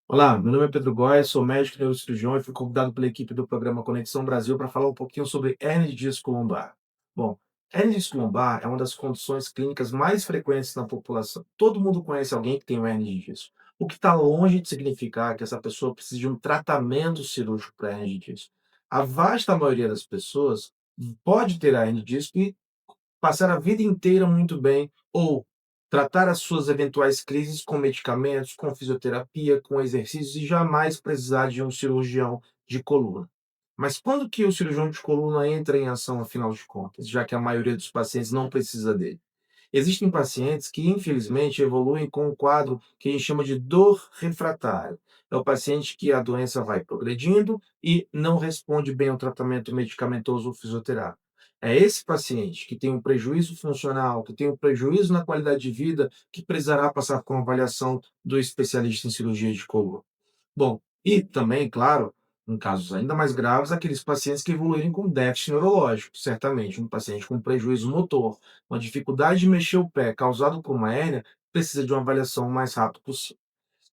Olá, meu nome é Pedro Góes, sou médico neurocirurgião e fui convidado pela equipe do programa Conexão Brasil para falar um pouquinho sobre hernia de disco lombar. Bom, hernia de disco lombar é uma das condições clínicas mais frequentes na população. Todo mundo conhece alguém que tem uma hernia de disco, o que está longe de significar que essa pessoa precisa de um tratamento cirúrgico para hernia de disco. A vasta maioria das pessoas pode ter a hernia de disco e passar a vida inteira muito bem ou tratar as suas eventuais crises com medicamentos, com fisioterapia, com exercícios e jamais precisar de um cirurgião de coluna. Mas quando que o cirurgião de coluna entra em ação, afinal de contas, já que a maioria dos pacientes não precisa dele? Existem pacientes que, infelizmente, evoluem com um quadro que a gente chama de dor refratária. É o paciente que a doença vai progredindo e não responde bem ao tratamento medicamentoso ou fisioterápico. É esse paciente que tem um prejuízo funcional, que tem um prejuízo na qualidade de vida, que precisará passar com a avaliação do especialista em cirurgia de coluna. Bom, e também, claro, em casos ainda mais graves, aqueles pacientes que evoluírem com déficit neurológico, certamente. Um paciente com prejuízo motor, uma dificuldade de mexer o pé causado por uma hérnia, precisa de uma avaliação o mais rápido possível.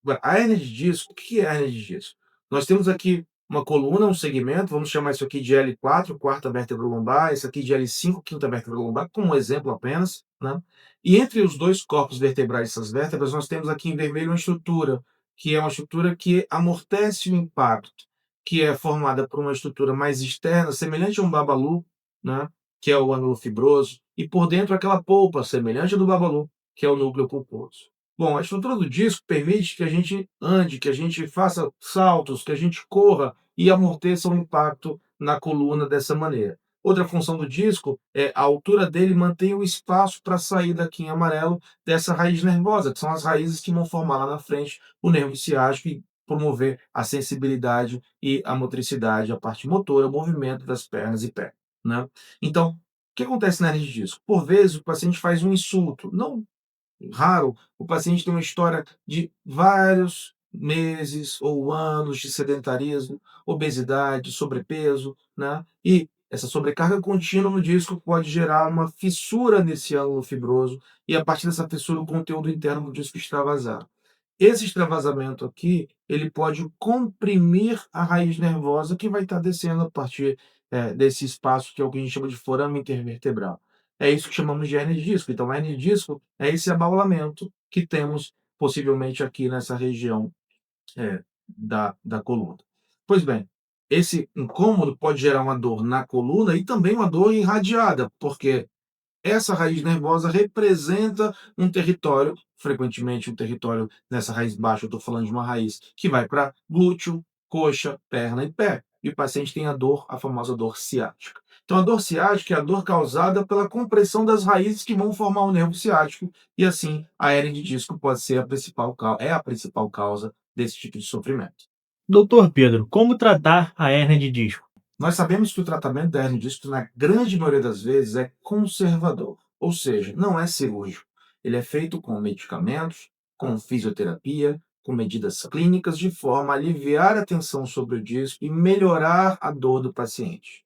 Agora, a hérnia de disco, o que é a hérnia de disco? Nós temos aqui uma coluna, um segmento, vamos chamar isso aqui de L4, quarta vértebra lombar, esse aqui de L5, quinta vértebra lombar, como um exemplo apenas, né? E entre os dois corpos vertebrais dessas vértebras, nós temos aqui em vermelho uma estrutura, que é uma estrutura que amortece o impacto, que é formada por uma estrutura mais externa, semelhante a um babalu, né? Que é o ânulo fibroso, e por dentro aquela polpa, semelhante ao do babalu, que é o núcleo pulposo. Bom, a estrutura do disco permite que a gente ande, que a gente faça saltos, que a gente corra e amorteça o impacto na coluna dessa maneira. Outra função do disco é a altura dele mantém o espaço para sair daqui em amarelo dessa raiz nervosa, que são as raízes que vão formar lá na frente o nervo ciático e promover a sensibilidade e a motricidade, a parte motora, o movimento das pernas e pé, né? Então, o que acontece na hernia de disco? Por vezes o paciente faz um insulto, não raro, o paciente tem uma história de vários meses ou anos de sedentarismo, obesidade, sobrepeso, né? E essa sobrecarga contínua no disco pode gerar uma fissura nesse ângulo fibroso e a partir dessa fissura o conteúdo interno do disco extravasar. Esse extravasamento aqui, ele pode comprimir a raiz nervosa que vai estar descendo a partir, desse espaço que é o que a gente chama de forame intervertebral. É isso que chamamos de hernia de disco. Então, a hernia de disco é esse abaulamento que temos possivelmente aqui nessa região, da coluna. Pois bem, esse incômodo pode gerar uma dor na coluna e também uma dor irradiada, porque essa raiz nervosa representa um território, frequentemente um território nessa raiz baixa, eu estou falando de uma raiz que vai para glúteo, coxa, perna e pé. E o paciente tem a dor, a famosa dor ciática. Então, a dor ciática é a dor causada pela compressão das raízes que vão formar o nervo ciático, e assim a hérnia de disco pode ser a principal causa desse tipo de sofrimento. Doutor Pedro, como tratar a hérnia de disco? Nós sabemos que o tratamento da hernia de disco, na grande maioria das vezes, é conservador, ou seja, não é cirúrgico. Ele é feito com medicamentos, com fisioterapia, com medidas clínicas, de forma a aliviar a tensão sobre o disco e melhorar a dor do paciente.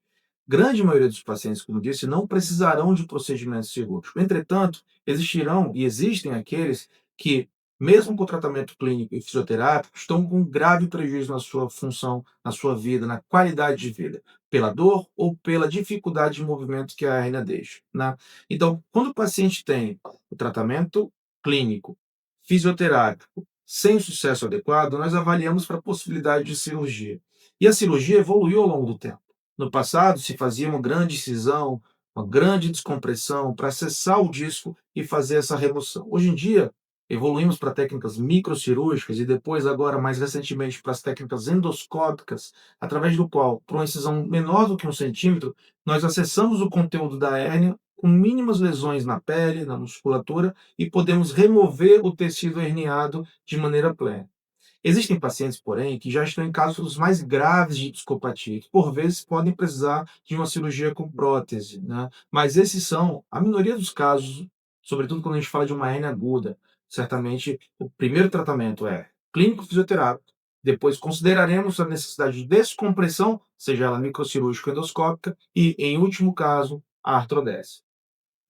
Grande maioria dos pacientes, como disse, não precisarão de procedimento cirúrgico. Entretanto, existirão e existem aqueles que mesmo com tratamento clínico e fisioterápico, estão com grave prejuízo na sua função, na sua vida, na qualidade de vida, pela dor ou pela dificuldade de movimento que a hérnia deixa, né? Então, quando o paciente tem o tratamento clínico, fisioterápico, sem sucesso adequado, nós avaliamos para a possibilidade de cirurgia. E a cirurgia evoluiu ao longo do tempo. No passado, se fazia uma grande incisão, uma grande descompressão para acessar o disco e fazer essa remoção. Hoje em dia, evoluímos para técnicas microcirúrgicas e depois, agora, mais recentemente, para as técnicas endoscópicas, através do qual, por uma incisão menor do que 1 centímetro, nós acessamos o conteúdo da hérnia com mínimas lesões na pele, na musculatura, e podemos remover o tecido herniado de maneira plena. Existem pacientes, porém, que já estão em casos mais graves de discopatia, que por vezes podem precisar de uma cirurgia com prótese, né? Mas esses são a minoria dos casos, sobretudo quando a gente fala de uma hérnia aguda. Certamente, o primeiro tratamento é clínico fisioterápico, depois consideraremos a necessidade de descompressão, seja ela microcirúrgica ou endoscópica, e, em último caso, a artrodese.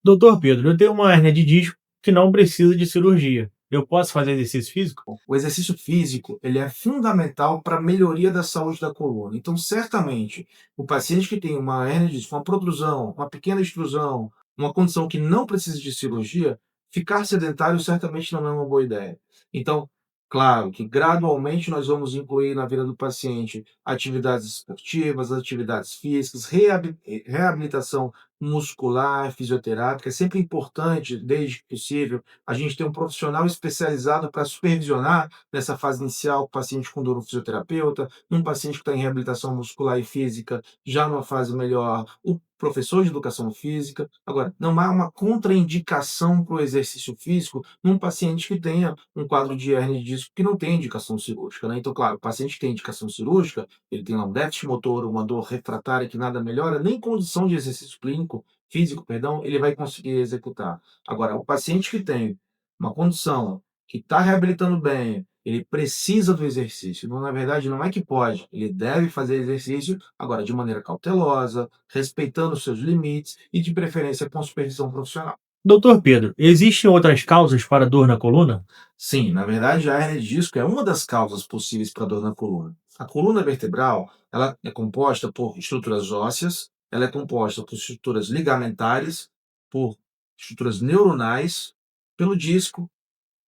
Doutor Pedro, eu tenho uma hérnia de disco que não precisa de cirurgia. Eu posso fazer exercício físico? O exercício físico, ele é fundamental para a melhoria da saúde da coluna. Então, certamente, o paciente que tem uma hérnia de disco, uma protrusão, uma pequena extrusão, uma condição que não precisa de cirurgia, ficar sedentário certamente não é uma boa ideia. Então, claro que gradualmente nós vamos incluir na vida do paciente atividades esportivas, atividades físicas, reabilitação muscular, fisioterápica. É sempre importante, desde que possível, a gente tem um profissional especializado para supervisionar nessa fase inicial o paciente com dor, um fisioterapeuta, um paciente que está em reabilitação muscular e física, já numa fase melhor, o professor de educação física. Agora, não há uma contraindicação para o exercício físico num paciente que tenha um quadro de hérnia de disco que não tem indicação cirúrgica, né? Então, claro, o paciente que tem indicação cirúrgica, ele tem lá um déficit motor, uma dor refratária que nada melhora, nem condição de exercício clínico, físico, perdão, ele vai conseguir executar. Agora, o paciente que tem uma condição que está reabilitando bem, ele precisa do exercício. Não, na verdade, não é que pode, ele deve fazer exercício, agora de maneira cautelosa, respeitando os seus limites e, de preferência, com supervisão profissional. Doutor Pedro, existem outras causas para dor na coluna? Sim, na verdade, a hernia de disco é uma das causas possíveis para dor na coluna. A coluna vertebral, ela é composta por estruturas ósseas, ela é composta por estruturas ligamentares, por estruturas neuronais, pelo disco,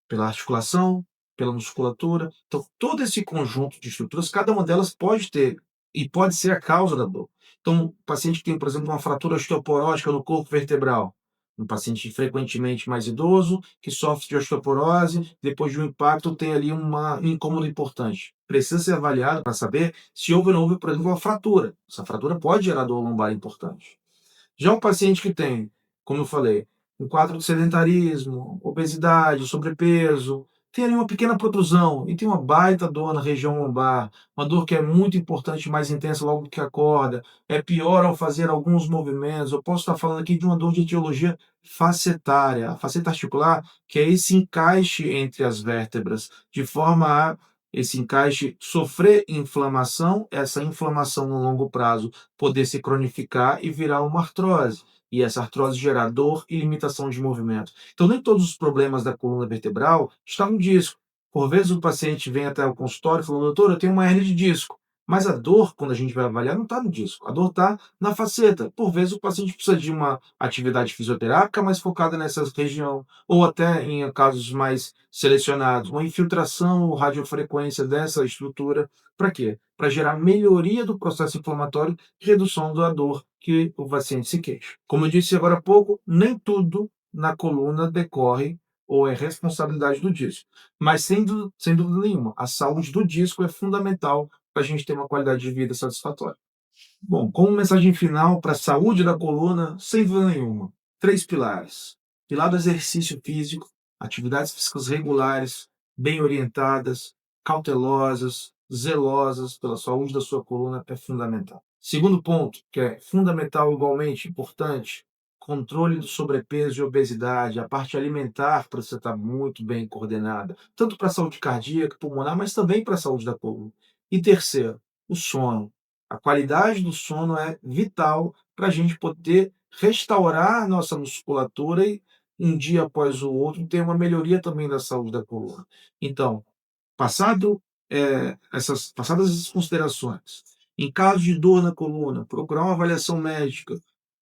pela articulação, pela musculatura. Então, todo esse conjunto de estruturas, cada uma delas pode ter e pode ser a causa da dor. Então, o paciente que tem, por exemplo, uma fratura osteoporótica no corpo vertebral, um paciente frequentemente mais idoso, que sofre de osteoporose, depois de um impacto tem ali um incômodo importante. Precisa ser avaliado para saber se houve ou não houve, por exemplo, uma fratura. Essa fratura pode gerar dor lombar importante. Já um paciente que tem, como eu falei, um quadro de sedentarismo, obesidade, sobrepeso, tem ali uma pequena protrusão e tem uma baita dor na região lombar, uma dor que é muito importante, mais intensa logo que acorda, é pior ao fazer alguns movimentos. Eu posso estar falando aqui de uma dor de etiologia facetária, a faceta articular, que é esse encaixe entre as vértebras, de forma a esse encaixe sofrer inflamação, essa inflamação no longo prazo poder se cronificar e virar uma artrose. E essa artrose gerar dor e limitação de movimento. Então, nem todos os problemas da coluna vertebral estão no disco. Por vezes, o paciente vem até o consultório falando: doutor, eu tenho uma hernia de disco. Mas a dor, quando a gente vai avaliar, não está no disco. A dor está na faceta. Por vezes, o paciente precisa de uma atividade fisioterápica mais focada nessa região, ou até, em casos mais selecionados, uma infiltração ou radiofrequência dessa estrutura. Para quê? Para gerar melhoria do processo inflamatório e redução da dor que o paciente se queixa. Como eu disse agora há pouco, nem tudo na coluna decorre ou é responsabilidade do disco. Mas, sem dúvida nenhuma, a saúde do disco é fundamental para a gente ter uma qualidade de vida satisfatória. Bom, como mensagem final para a saúde da coluna, sem dúvida nenhuma, 3 pilares. Pilar do exercício físico, atividades físicas regulares, bem orientadas, cautelosas, zelosas pela saúde da sua coluna é fundamental. Segundo ponto, que é fundamental igualmente importante, controle do sobrepeso e obesidade, a parte alimentar para você estar muito bem coordenada, tanto para a saúde cardíaca, pulmonar, mas também para a saúde da coluna. E terceiro, o sono. A qualidade do sono é vital para a gente poder restaurar a nossa musculatura um dia após o outro, tem uma melhoria também da saúde da coluna. Então, passado, passadas essas considerações, em caso de dor na coluna, procurar uma avaliação médica,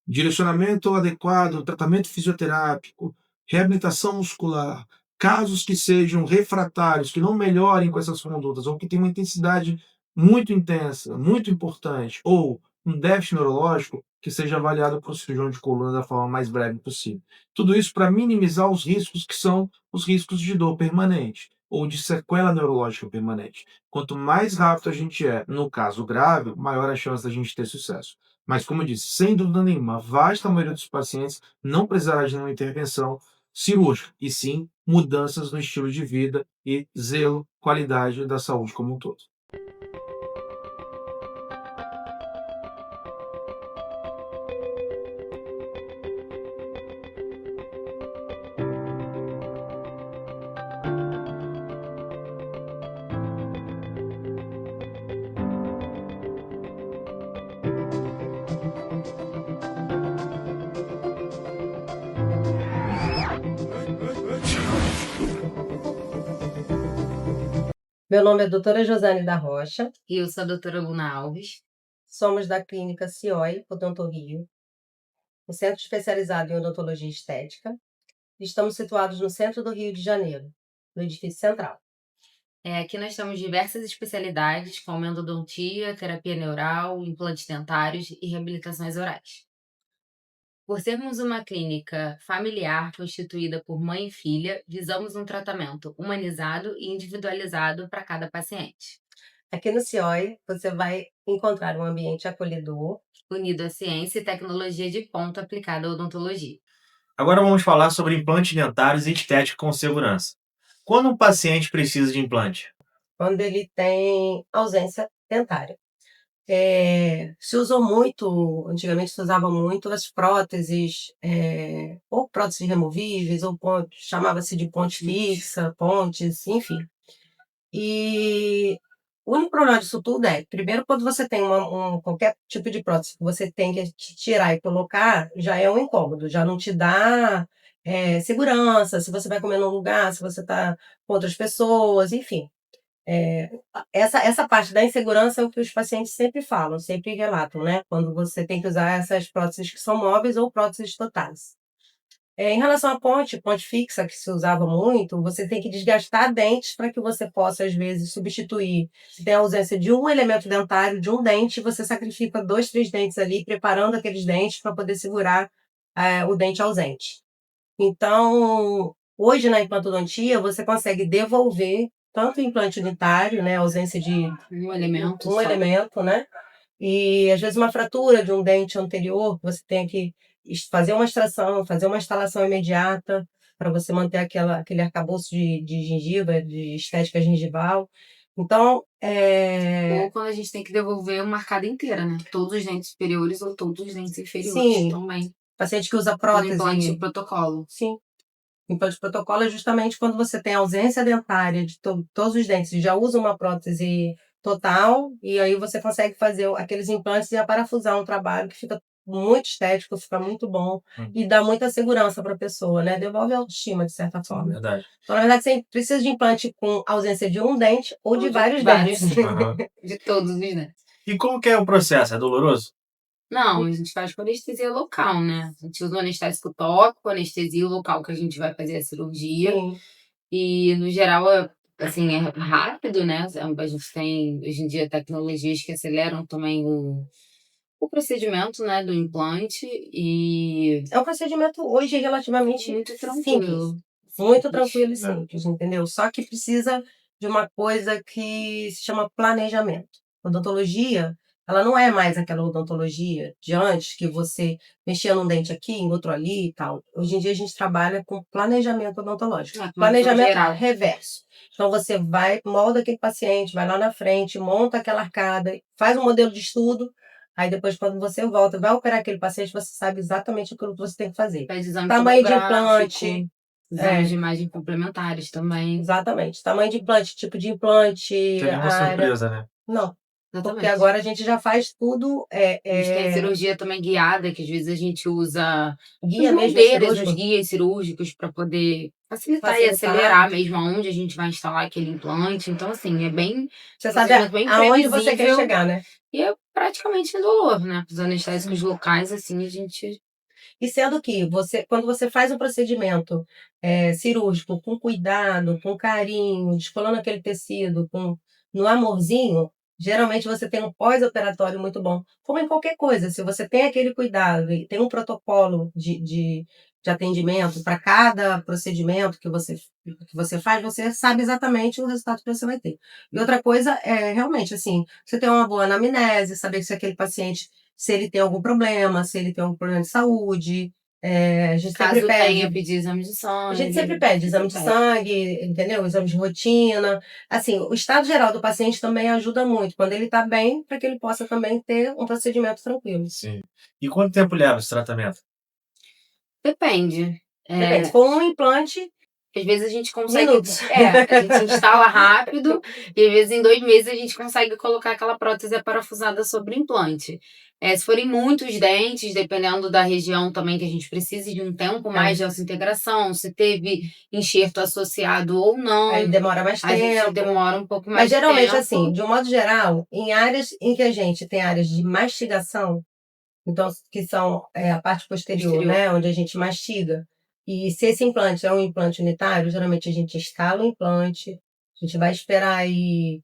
direcionamento adequado, tratamento fisioterápico, reabilitação muscular, casos que sejam refratários, que não melhorem com essas condutas, ou que tenham uma intensidade muito intensa, muito importante, ou um déficit neurológico, que seja avaliado por um cirurgião de coluna da forma mais breve possível. Tudo isso para minimizar os riscos que são os riscos de dor permanente ou de sequela neurológica permanente. Quanto mais rápido a gente é, no caso grave, maior a chance da gente ter sucesso. Mas, como eu disse, sem dúvida nenhuma, a vasta maioria dos pacientes não precisará de nenhuma intervenção cirúrgica, e sim mudanças no estilo de vida e zelo, qualidade da saúde como um todo. Meu nome é doutora Josane da Rocha, E eu sou a doutora Luna Alves. somos da clínica CIOI Odonto Rio, um centro especializado em odontologia estética. Estamos situados no centro do Rio de Janeiro, no edifício central. Aqui nós temos diversas especialidades, como endodontia, terapia neural, implantes dentários e reabilitações orais. Por sermos uma clínica familiar constituída por mãe e filha, visamos um tratamento humanizado e individualizado para cada paciente, Aqui no CIOI você vai encontrar um ambiente acolhedor. unido à ciência e tecnologia de ponta aplicada à odontologia. Agora vamos falar sobre implantes dentários e estética com segurança. Quando um paciente precisa de implante? Quando ele tem ausência dentária. Se usou muito, antigamente se usava muito as próteses, ou próteses removíveis, ou chamava-se de ponte fixa, pontes, enfim. E o único problema disso tudo é, primeiro, quando você tem qualquer tipo de prótese que você tem que tirar e colocar, já é um incômodo, já não te dá segurança, se você vai comer num lugar, se você está com outras pessoas, enfim. Essa parte da insegurança é o que os pacientes sempre falam, sempre relatam, né? Quando você tem que usar essas próteses que são móveis ou próteses totais. Em relação à ponte fixa, que se usava muito, você tem que desgastar dentes para que você possa, às vezes, substituir. Se tem a ausência de um elemento dentário, de um dente, você sacrifica 2, 3 dentes ali, preparando aqueles dentes para poder segurar o dente ausente. Então, hoje na implantodontia, você consegue devolver tanto o implante unitário, né, a ausência de Um elemento um só. elemento, né? E às vezes uma fratura de um dente anterior, você tem que fazer uma extração, fazer uma instalação imediata para você manter aquele arcabouço de gengiva, de estética gengival. Então, Ou quando a gente tem que devolver uma arcada inteira, né? Todos os dentes superiores ou todos os dentes inferiores sim, também. paciente que usa No prótese. implante de protocolo. Sim. Implante de protocolo é justamente quando você tem ausência dentária de todos os dentes, e já usa uma prótese total, e aí você consegue fazer aqueles implantes e aparafusar um trabalho que fica muito estético, fica muito bom e dá muita segurança para a pessoa, né? Devolve a autoestima, de certa forma. Verdade. Então, na verdade, você precisa de implante com ausência de um dente ou de vários dentes. Aham. De todos os dentes. E como que é o processo? É doloroso? Não, a gente faz com anestesia local, né? A gente usa o anestésico tópico, anestesia local que a gente vai fazer a cirurgia. Sim. E, no geral, assim, é rápido, né? A gente tem, hoje em dia, tecnologias que aceleram também o procedimento, né, do implante. E É um procedimento hoje relativamente muito tranquilo. simples. Muito tranquilo e simples, entendeu? Só que precisa de uma coisa que se chama planejamento. Odontologia, ela não é mais aquela odontologia de antes, que você mexia num dente aqui, em outro ali e tal. Hoje em dia a gente trabalha com planejamento odontológico. Planejamento geral. reverso. Então você vai, molda aquele paciente, vai lá na frente, monta aquela arcada, faz um modelo de estudo. Aí depois, quando você volta, vai operar aquele paciente, você sabe exatamente aquilo que você tem que fazer. Faz exame Tamanho de tomográfico, implante. exames de imagem complementares também. Exatamente. Tamanho de implante, tipo de implante, Teve uma a área. surpresa, né? Não. porque Exatamente. agora a gente já faz tudo, A gente tem a cirurgia também guiada, que às vezes a gente usa guia os mesmo moldeiros, os cirúrgico. guias cirúrgicos para poder facilitar e Facilitar. acelerar mesmo aonde a gente vai instalar aquele implante. Então, assim, é bem Você um sabe procedimento bem aonde você quer previsível chegar, né? e é praticamente indolor, né? Os anestésicos locais, assim, a gente E sendo que quando você faz um procedimento cirúrgico com cuidado, com carinho, descolando aquele tecido, no amorzinho, geralmente você tem um pós-operatório muito bom. Como em qualquer coisa, se você tem aquele cuidado e tem um protocolo de atendimento para cada procedimento que você faz, você sabe exatamente o resultado que você vai ter. E outra coisa é realmente assim, você tem uma boa anamnese, saber se aquele paciente se ele tem algum problema, se ele tem algum problema de saúde. A gente sempre caso tenha, pede. pedir exame de A gente sempre sangue, pede exame de pede. sangue, entendeu? Exame de rotina. Assim, o estado geral do paciente também ajuda muito, quando ele está bem, para que ele possa também ter um procedimento tranquilo. Sim. E quanto tempo leva esse tratamento? Depende. Depende, se for um implante, Às vezes a gente consegue minutos. a gente instala rápido e às vezes em 2 meses a gente consegue colocar aquela prótese parafusada sobre o implante. Se forem muitos dentes, dependendo da região também que a gente precise de um tempo mais de osseointegração, se teve enxerto associado ou não, Aí demora mais a gente tempo. demora um pouco Mas mais de geralmente, tempo. assim, de um modo geral, em áreas em que a gente tem áreas de mastigação, então, que são a parte posterior, né, onde a gente mastiga. E se esse implante é um implante unitário, geralmente a gente instala o implante, a gente vai esperar aí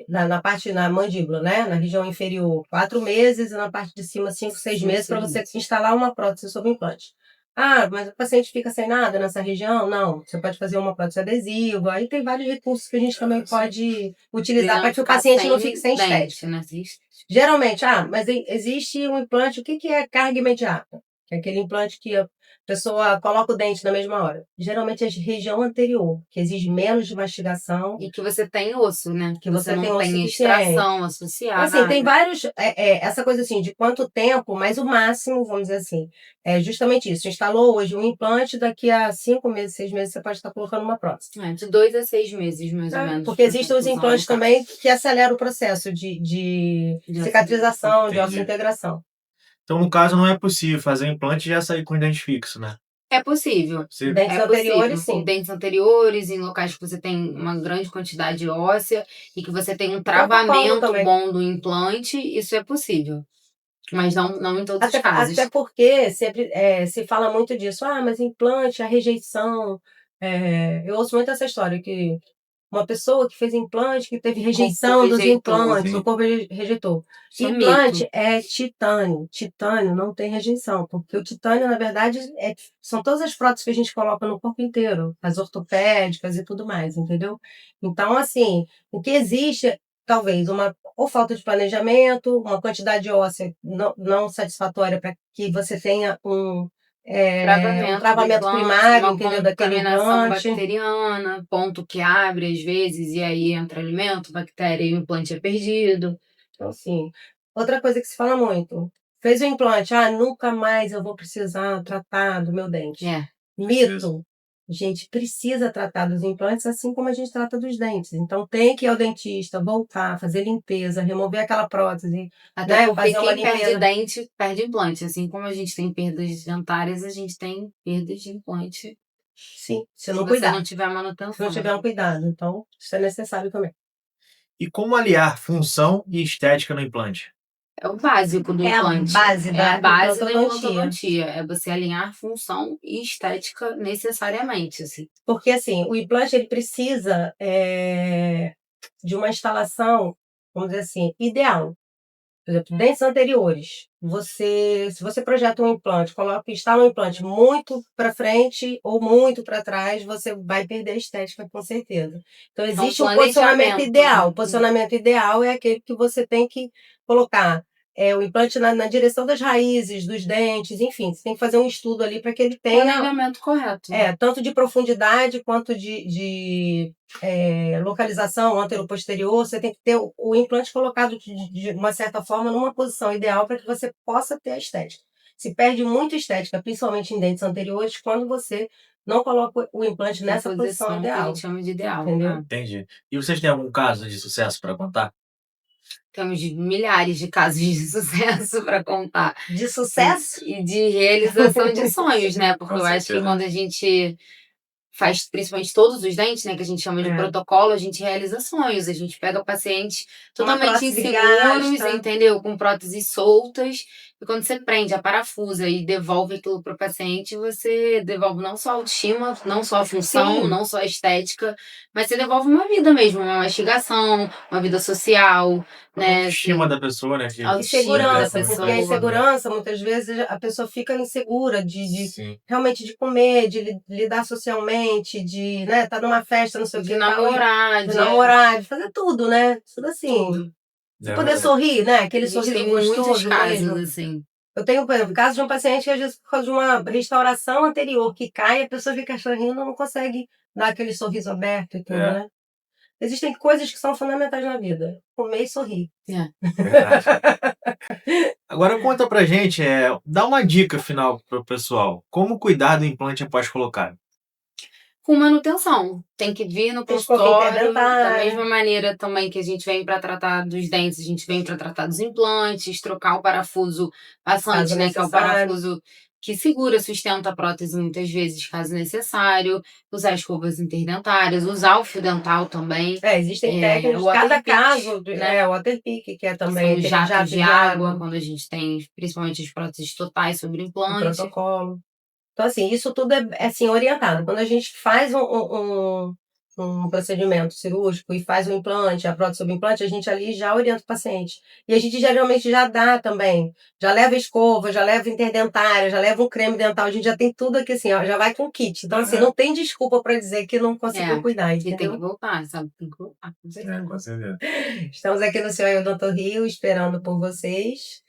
na mandíbula, né, na região inferior, 4 meses e na parte de cima 5, 6 meses para você instalar uma prótese sobre o implante. Ah, mas o paciente fica sem nada nessa região? Não, você pode fazer uma prótese adesiva, aí tem vários recursos que a gente também pode utilizar para que o paciente não fique sem estética. Né? Geralmente, mas existe um implante, o que é carga imediata? Que é aquele implante que a pessoa coloca o dente na mesma hora. Geralmente é de região anterior, que exige menos de mastigação, E que você tem osso, né? que você não tem osso tem suficiente. extração Então, associada. assim, tem vários, essa coisa assim, de quanto tempo, mas o máximo, vamos dizer assim, é justamente isso. Instalou hoje um implante, daqui a 5 meses, 6 meses, você pode estar colocando uma prótese. De 2 a 6 meses, mais ou menos. Porque existem os implantes também que aceleram o processo de cicatrização, de osseointegração. Então, no caso, não é possível fazer o implante e já sair com o dente fixo, né? É possível. Dentes É anteriores, possível. sim. Em dentes anteriores, em locais que você tem uma grande quantidade óssea e que você tem um protocolo travamento também. bom do implante, isso é possível. Mas não em todos os casos. Até porque sempre se fala muito disso. Ah, mas implante, a rejeição. Eu ouço muito essa história, que uma pessoa que fez implante, que teve rejeição dos rejeitou, implantes, sim. o corpo rejeitou. Isso é Implante mito. é titânio. Titânio não tem rejeição, porque o titânio, na verdade, são todas as próteses que a gente coloca no corpo inteiro, as ortopédicas e tudo mais, entendeu? Então, assim, o que existe, talvez, ou falta de planejamento, uma quantidade óssea não satisfatória para que você tenha um travamento do implante, primário, uma entendeu, daquele contaminação implante. bacteriana, ponto que abre às vezes, e aí entra alimento, bactéria e o implante é perdido. Então, assim, outra coisa que se fala muito, fez o implante, nunca mais eu vou precisar tratar do meu dente. Mito. Gente, precisa tratar dos implantes assim como a gente trata dos dentes. Então, tem que ir ao dentista, voltar, fazer limpeza, remover aquela prótese, Até porque fazer uma quem perde limpeza. dente, perde implante. Assim como a gente tem perdas dentárias, a gente tem perdas de implante. Sim, se Se não você cuidar, não tiver se manutenção. não tiver um cuidado. Então, isso é necessário também. E como aliar função e estética no implante? É o básico do É a implante. base É a da base da implantodontia. implantodontia. É você alinhar função e estética necessariamente, assim. Porque, assim, o implante ele precisa de uma instalação, vamos dizer assim, ideal. Por exemplo, dentes anteriores. Se você projeta um implante, instala um implante muito para frente ou muito para trás, você vai perder a estética, com certeza. Então, existe um posicionamento ideal. O posicionamento ideal é aquele que você tem que colocar o implante na direção das raízes, dos dentes, enfim, você tem que fazer um estudo ali para que ele O tenha alinhamento correto. tanto de profundidade quanto de localização anteroposterior. Você tem que ter o implante colocado de uma certa forma numa posição ideal para que você possa ter a estética. Se perde muito estética, principalmente em dentes anteriores, quando você não coloca o implante nessa posição que a ideal. gente chama de ideal. Entendeu? Entendi. E vocês têm algum caso de sucesso para contar? Temos milhares de casos de sucesso para contar. De sucesso? E de realização de sonhos, né? Porque Com eu acho que certeza. quando a gente faz principalmente todos os dentes, né, que a gente chama de É. protocolo, a gente realiza sonhos, a gente pega pacientes totalmente prótese inseguros, gasta. entendeu? Com próteses soltas, e quando você prende a parafusa e devolve aquilo pro paciente, você devolve não só a autoestima, não só a função, Sim. não só a estética, mas você devolve uma vida mesmo, uma mastigação, uma vida social, A né? autoestima da pessoa, né? A autoestima da Insegurança, pessoa. porque a insegurança, muitas vezes, a pessoa fica insegura de Sim. realmente de comer, de lidar socialmente, de, né, tá numa festa, não sei o De que, tal, namorar, de namorar, de fazer tudo, né? Tudo assim. tudo. De poder sorrir, né? A Aquele gente sorriso tem muitos gostoso casos, mesmo. assim. Eu tenho, por exemplo, caso de um paciente que às vezes por causa de uma restauração anterior que cai, a pessoa fica sorrindo, não consegue dar aquele sorriso aberto e tudo, É. né? Existem coisas que são fundamentais na vida. Comer e sorrir. Verdade. Agora conta pra gente, dá uma dica final pro pessoal. Como cuidar do implante após colocado? Com manutenção. Tem que vir no Escova consultório, da interdentária. mesma maneira também que a gente vem para tratar dos dentes, a gente vem para tratar dos implantes, trocar o parafuso passante, Caso né, que é o necessário. parafuso que segura, sustenta a prótese muitas vezes, caso necessário, usar escovas interdentárias, usar o fio dental também, Existem técnicas, o cada water pick, caso, né? o water pick, que é Que também são aquele jatos jato de água, quando a gente tem principalmente as próteses totais sobre o implante. protocolo. Então, assim, isso tudo é assim, orientado. Quando a gente faz um procedimento cirúrgico e faz o implante, a prótese sobre implante, a gente ali já orienta o paciente. E a gente geralmente já dá também, já leva escova, já leva interdentária, já leva um creme dental, a gente já tem tudo aqui assim, ó, já vai com o kit. Então, assim, não tem desculpa para dizer que não conseguiu cuidar, E tem que entendeu? voltar, sabe? Tem que voltar. Com certeza. Com certeza. Estamos aqui no Senhor Dr. Rio, esperando por vocês.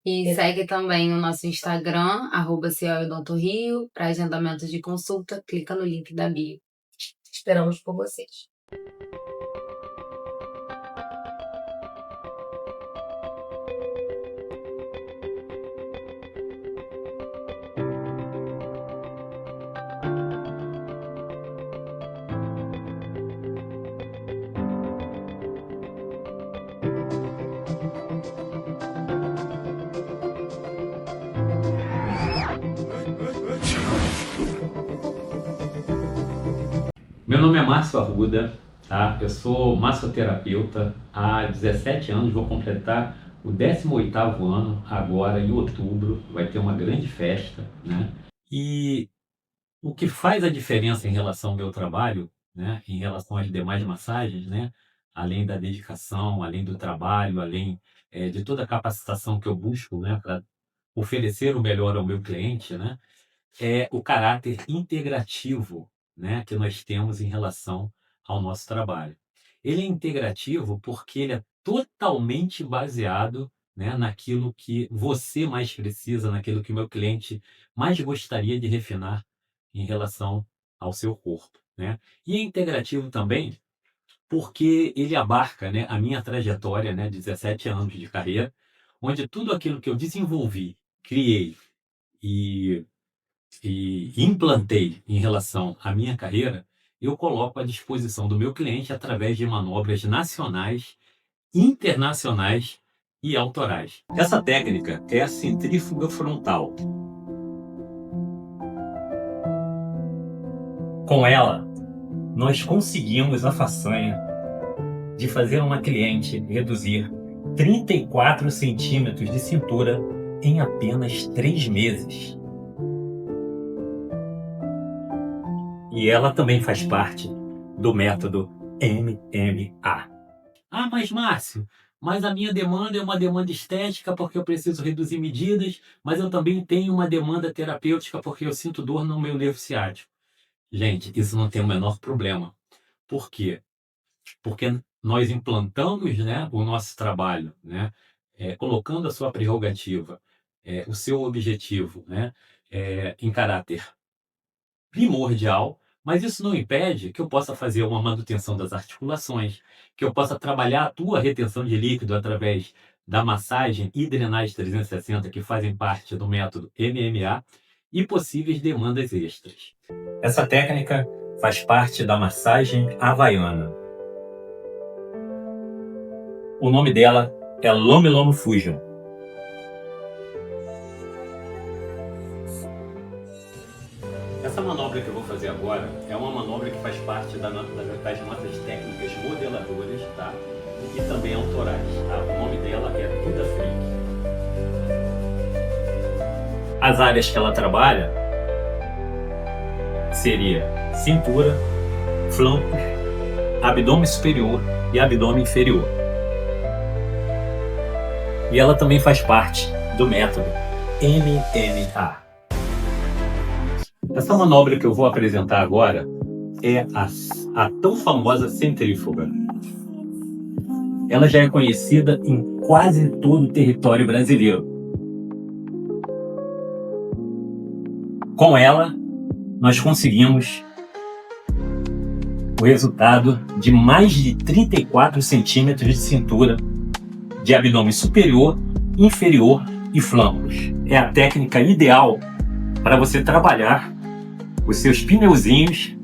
E segue também o nosso Instagram, @CIOdontoRio, para agendamento de consulta, clica no link da bio. Esperamos por vocês. Meu nome é Márcio Arruda, tá? Eu sou massoterapeuta há 17 anos, vou completar o 18º ano agora em outubro, vai ter uma grande festa, né? E o que faz a diferença em relação ao meu trabalho, né, em relação às demais massagens, né, além da dedicação, além do trabalho, além de toda a capacitação que eu busco, né, para oferecer o melhor ao meu cliente, né, é o caráter integrativo, né, que nós temos em relação ao nosso trabalho. Ele é integrativo porque ele é totalmente baseado, né, naquilo que você mais precisa, naquilo que o meu cliente mais gostaria de refinar em relação ao seu corpo, né? E é integrativo também porque ele abarca, né, a minha trajetória, né, de 17 anos de carreira, onde tudo aquilo que eu desenvolvi, criei e implantei em relação à minha carreira, eu coloco à disposição do meu cliente através de manobras nacionais, internacionais e autorais. Essa técnica é a centrífuga frontal. Com ela, nós conseguimos a façanha de fazer uma cliente reduzir 34 centímetros de cintura em apenas 3 meses. E ela também faz parte do método MMA. Ah, mas Márcio, mas a minha demanda é uma demanda estética porque eu preciso reduzir medidas, mas eu também tenho uma demanda terapêutica porque eu sinto dor no meu nervo ciático. Gente, isso não tem o menor problema. Por quê? Porque nós implantamos, né, o nosso trabalho, né, colocando a sua prerrogativa, o seu objetivo, né, em caráter primordial, mas isso não impede que eu possa fazer uma manutenção das articulações, que eu possa trabalhar a tua retenção de líquido através da massagem e drenagem 360, que fazem parte do método MMA, e possíveis demandas extras. Essa técnica faz parte da massagem havaiana. o nome dela é Lome Lome Fusion. Essa manobra que eu vou fazer agora é uma manobra que faz parte das nossas técnicas modeladoras, tá? E também autorais, tá? O nome dela é Duda Freak. As áreas que ela trabalha seria cintura, flancos, abdômen superior e abdômen inferior. E ela também faz parte do método MMA. Essa manobra que eu vou apresentar agora é a tão famosa centrífuga. Ela já é conhecida em quase todo o território brasileiro. Com ela, nós conseguimos o resultado de mais de 34 centímetros de cintura de abdômen superior, inferior e flancos. É a técnica ideal para você trabalhar os seus pneuzinhos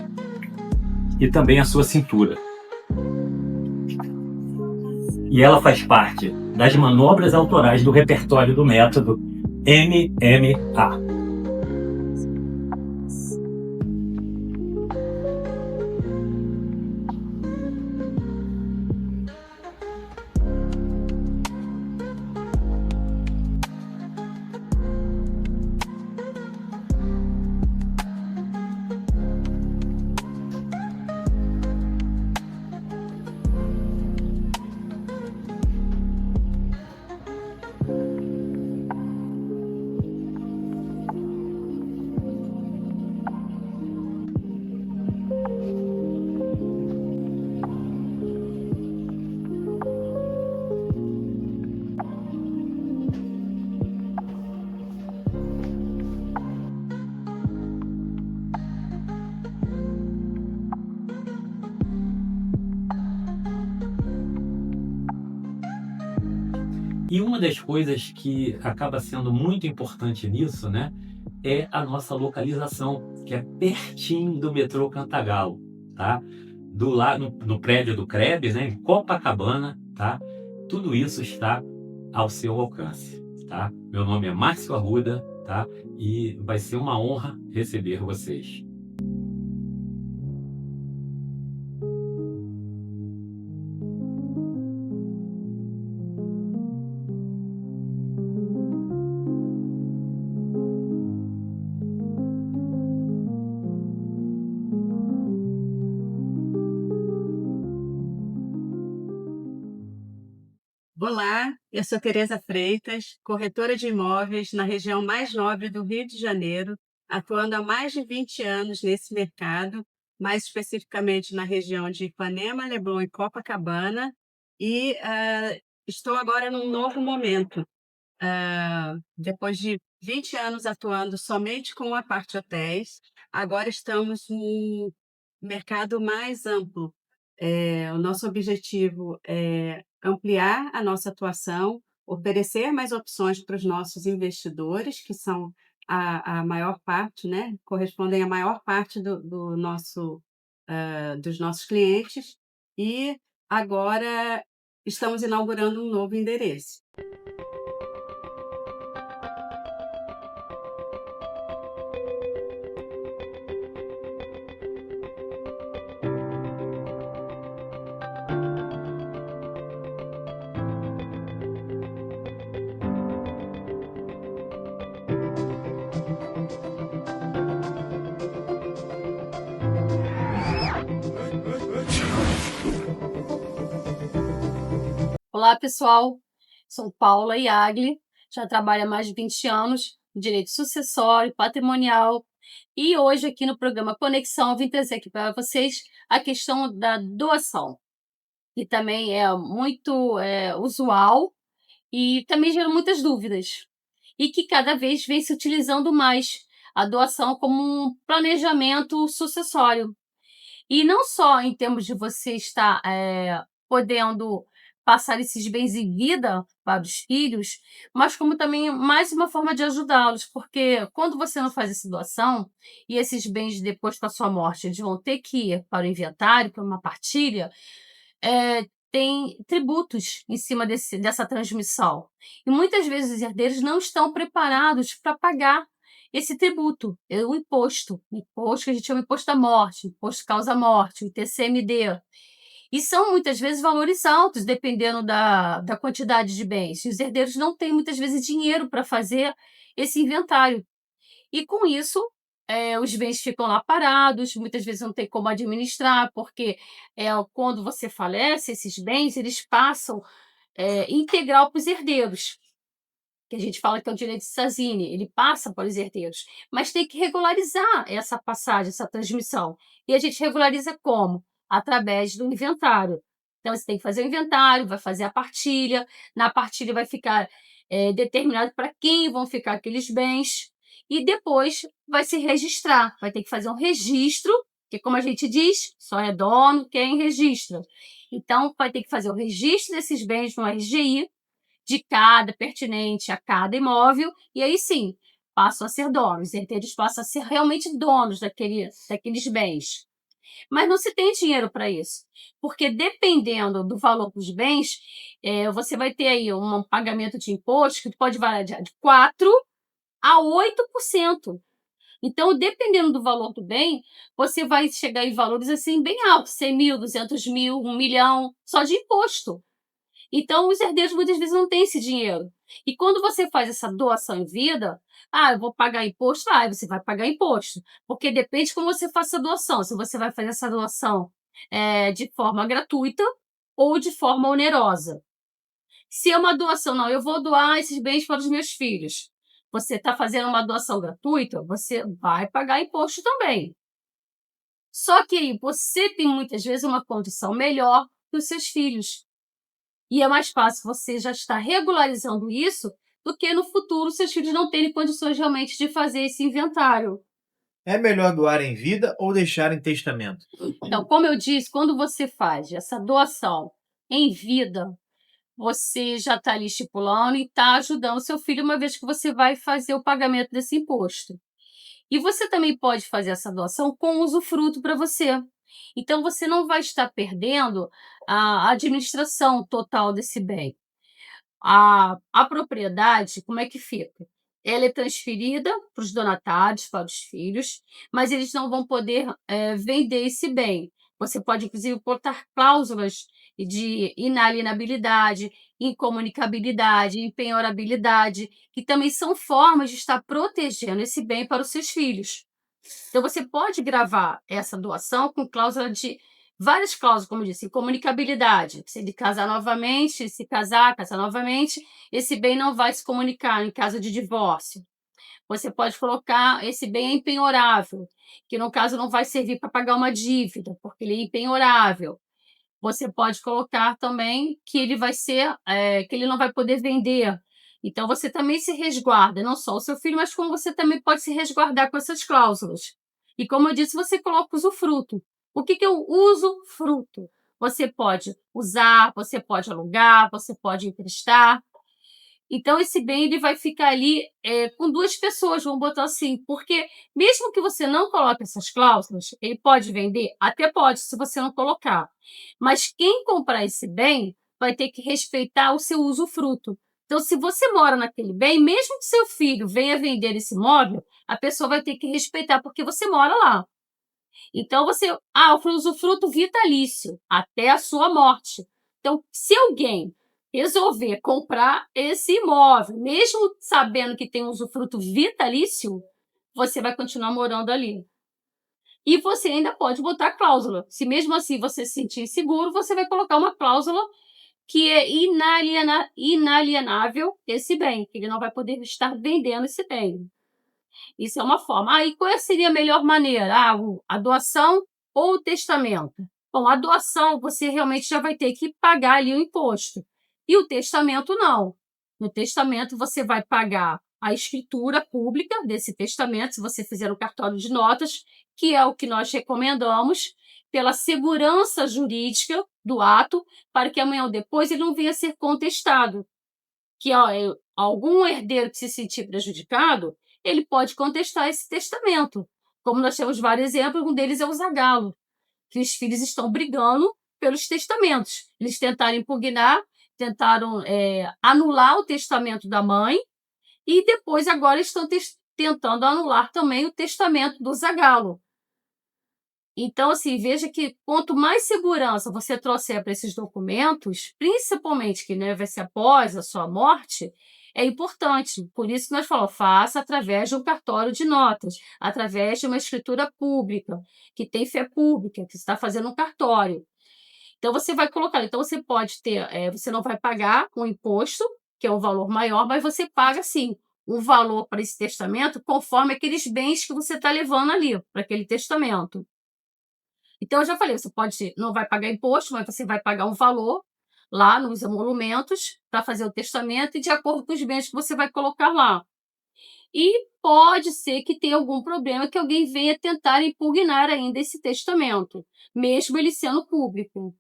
e também a sua cintura. E ela faz parte das manobras autorais do repertório do método MMA. E uma das coisas que acaba sendo muito importante nisso, né, é a nossa localização, que é pertinho do metrô Cantagalo, tá? No prédio do CREB, né, em Copacabana, tá? Tudo isso está ao seu alcance, tá? Meu nome é Márcio Arruda, tá? E vai ser uma honra receber vocês. Olá, eu sou Tereza Freitas, corretora de imóveis na região mais nobre do Rio de Janeiro, atuando há mais de 20 anos nesse mercado, mais especificamente na região de Ipanema, Leblon e Copacabana, e estou agora num novo momento. Depois de 20 anos atuando somente com a parte hotéis, agora estamos num mercado mais amplo. O nosso objetivo é ampliar a nossa atuação, oferecer mais opções para os nossos investidores, que são a maior parte, né, correspondem à maior parte dos nossos clientes, e agora estamos inaugurando um novo endereço. Olá, pessoal. Sou Paula Iagli, já trabalho há mais de 20 anos em direito sucessório, patrimonial, e hoje aqui no programa Conexão eu vim trazer aqui para vocês a questão da doação, que também é muito usual e também gera muitas dúvidas, e que cada vez vem se utilizando mais a doação como um planejamento sucessório. E não só em termos de você estar podendo passar esses bens em vida para os filhos, mas como também mais uma forma de ajudá-los, porque quando você não faz essa doação, e esses bens depois com a sua morte, eles vão ter que ir para o inventário, para uma partilha, tem tributos em cima dessa transmissão. E muitas vezes os herdeiros não estão preparados para pagar esse tributo, o imposto que a gente chama de imposto da morte, imposto causa-morte, o ITCMD. E são muitas vezes valores altos, dependendo da quantidade de bens. E os herdeiros não têm muitas vezes dinheiro para fazer esse inventário. E com isso, os bens ficam lá parados, muitas vezes não tem como administrar, porque quando você falece, esses bens eles passam integral para os herdeiros, que a gente fala que é o direito de Sazini, ele passa para os herdeiros, mas tem que regularizar essa passagem, essa transmissão. E a gente regulariza como? Através do inventário. Então, você tem que fazer o inventário, vai fazer a partilha, na partilha vai ficar determinado para quem vão ficar aqueles bens, e depois vai se registrar, vai ter que fazer um registro, que como a gente diz, só é dono quem registra. Então, vai ter que fazer o registro desses bens no RGI, de cada pertinente a cada imóvel, e aí sim, passam a ser donos, os herdeiros passam a ser realmente donos daqueles bens. Mas não se tem dinheiro para isso, porque dependendo do valor dos bens, você vai ter aí um pagamento de imposto que pode variar de 4% a 8%. Então, dependendo do valor do bem, você vai chegar em valores assim bem altos, 100 mil, 200 mil, 1 milhão, só de imposto. Então, os herdeiros muitas vezes não têm esse dinheiro. E quando você faz essa doação em vida, eu vou pagar imposto? Você vai pagar imposto. Porque depende de como você faça a doação. Se você vai fazer essa doação de forma gratuita ou de forma onerosa. Se é uma doação, não, eu vou doar esses bens para os meus filhos. Você está fazendo uma doação gratuita, você vai pagar imposto também. Só que você tem muitas vezes uma condição melhor que os seus filhos. E é mais fácil você já estar regularizando isso do que no futuro seus filhos não terem condições realmente de fazer esse inventário. É melhor doar em vida ou deixar em testamento? Então, como eu disse, quando você faz essa doação em vida, você já está ali estipulando e está ajudando seu filho, uma vez que você vai fazer o pagamento desse imposto. E você também pode fazer essa doação com usufruto para você. Então, você não vai estar perdendo a administração total desse bem. A propriedade, como é que fica? Ela é transferida para os donatários, para os filhos, mas eles não vão poder vender esse bem. Você pode, inclusive, botar cláusulas de inalienabilidade, incomunicabilidade, empenhorabilidade, que também são formas de estar protegendo esse bem para os seus filhos. Então, você pode gravar essa doação com cláusula de várias cláusulas, como eu disse, incomunicabilidade. Se ele casar novamente, se casar novamente, esse bem não vai se comunicar em caso de divórcio. Você pode colocar esse bem é empenhorável, que no caso não vai servir para pagar uma dívida, porque ele é empenhorável. Você pode colocar também que ele vai ser, que ele não vai poder vender. Então, você também se resguarda, não só o seu filho, mas como você também pode se resguardar com essas cláusulas. E como eu disse, você coloca o usufruto. O que é o usufruto? Você pode usar, você pode alugar, você pode emprestar. Então, esse bem ele vai ficar ali com duas pessoas, vamos botar assim, porque mesmo que você não coloque essas cláusulas, ele pode vender? Até pode, se você não colocar. Mas quem comprar esse bem vai ter que respeitar o seu usufruto. Então, se você mora naquele bem, mesmo que seu filho venha vender esse imóvel, a pessoa vai ter que respeitar, porque você mora lá. Então, o usufruto vitalício, até a sua morte. Então, se alguém resolver comprar esse imóvel, mesmo sabendo que tem um usufruto vitalício, você vai continuar morando ali. E você ainda pode botar cláusula. Se mesmo assim você se sentir inseguro, você vai colocar uma cláusula que é inalienável esse bem, que ele não vai poder estar vendendo esse bem. Isso é uma forma. E qual seria a melhor maneira? A doação ou o testamento? Bom, a doação você realmente já vai ter que pagar ali o imposto. E o testamento não. No testamento você vai pagar a escritura pública desse testamento, se você fizer o cartório de notas, que é o que nós recomendamos, pela segurança jurídica do ato, para que amanhã ou depois ele não venha a ser contestado. Que algum herdeiro que se sentir prejudicado, ele pode contestar esse testamento. Como nós temos vários exemplos, um deles é o Zagallo, que os filhos estão brigando pelos testamentos. Eles tentaram impugnar, tentaram anular o testamento da mãe e depois agora estão tentando anular também o testamento do Zagallo. Então, assim, veja que quanto mais segurança você trouxer para esses documentos, principalmente que, né, vai ser após a sua morte, é importante. Por isso que nós falamos, faça através de um cartório de notas, através de uma escritura pública, que tem fé pública, que está fazendo um cartório. Então, você vai colocar, então você pode ter, você não vai pagar um imposto, que é um valor maior, mas você paga, sim, um valor para esse testamento conforme aqueles bens que você está levando ali, para aquele testamento. Então, eu já falei, você não vai pagar imposto, mas você vai pagar um valor lá nos emolumentos para fazer o testamento e de acordo com os bens que você vai colocar lá. E pode ser que tenha algum problema que alguém venha tentar impugnar ainda esse testamento, mesmo ele sendo público.